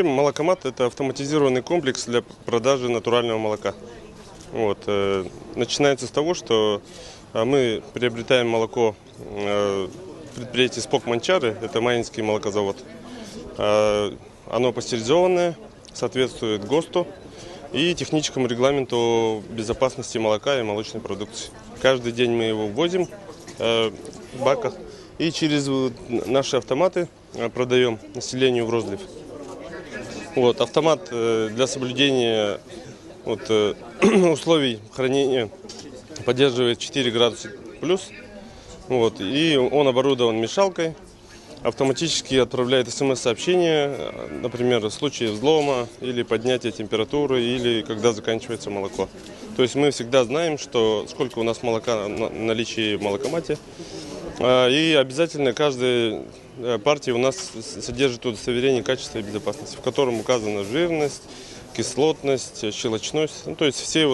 Молокомат – это автоматизированный комплекс для продажи натурального молока. Начинается с того, что мы приобретаем молоко предприятия СПОК Манчары, это Маинский молокозавод. Оно пастеризованное, соответствует ГОСТу и техническому регламенту безопасности молока и молочной продукции. Каждый день мы его ввозим в баках и через наши автоматы продаем населению в розлив. Автомат для соблюдения условий хранения поддерживает 4 градуса плюс. И он оборудован мешалкой, автоматически отправляет смс-сообщение, например, в случае взлома или поднятия температуры, или когда заканчивается молоко. То есть мы всегда знаем, сколько у нас молока в наличии в молокомате. И обязательно каждая партия у нас содержит удостоверение качества и безопасности, в котором указана жирность, кислотность, щелочность, то есть все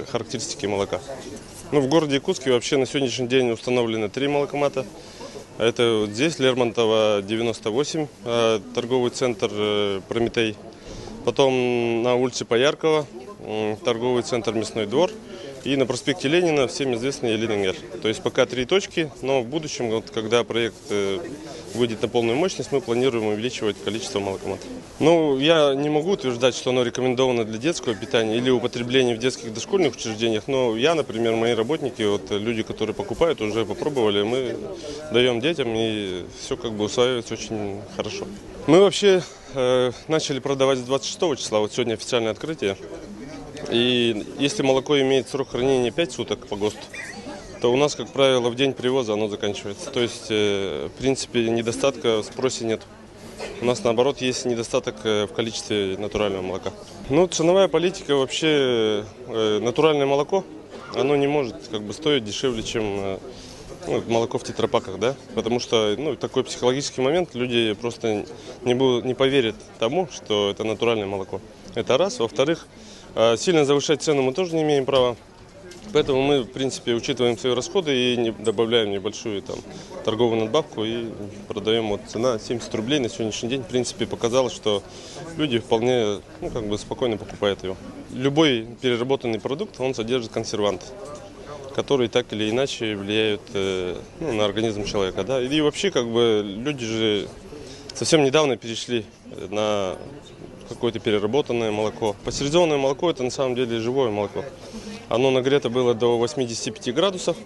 характеристики молока. В городе Якутске вообще на сегодняшний день установлены 3 молокомата. Это здесь, Лермонтова, 98, торговый центр «Прометей». Потом на улице Пояркова, торговый центр «Мясной двор». И на проспекте Ленина всем известный Ленингер. То есть пока 3 точки, но в будущем, когда проект выйдет на полную мощность, мы планируем увеличивать количество молокоматов. Я не могу утверждать, что оно рекомендовано для детского питания или употребления в детских дошкольных учреждениях, но я, например, мои работники, люди, которые покупают, уже попробовали, мы даем детям, и все усваивается очень хорошо. Мы вообще начали продавать с 26 числа, сегодня официальное открытие. И если молоко имеет срок хранения 5 суток по ГОСТу, то у нас, как правило, в день привоза оно заканчивается. То есть, в принципе, недостатка в спросе нет. У нас, наоборот, есть недостаток в количестве натурального молока. Ценовая политика вообще, натуральное молоко, оно не может стоить дешевле, чем молоко в тетрапаках, да? Потому что такой психологический момент, люди просто не поверят тому, что это натуральное молоко. Это раз. Во-вторых, сильно завышать цену мы тоже не имеем права. Поэтому мы, в принципе, учитываем свои расходы и добавляем небольшую торговую надбавку и продаем. Цена 70 рублей на сегодняшний день, в принципе, показала, что люди вполне спокойно покупают его. Любой переработанный продукт, он содержит консерванты, которые так или иначе влияют на организм человека. Да? И вообще, люди же совсем недавно перешли на какое-то переработанное молоко. Пастеризованное молоко – это на самом деле живое молоко. Оно нагрето было до 85 градусов.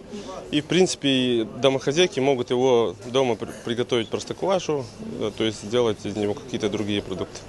И, в принципе, домохозяйки могут его дома приготовить простоквашу, то есть сделать из него какие-то другие продукты.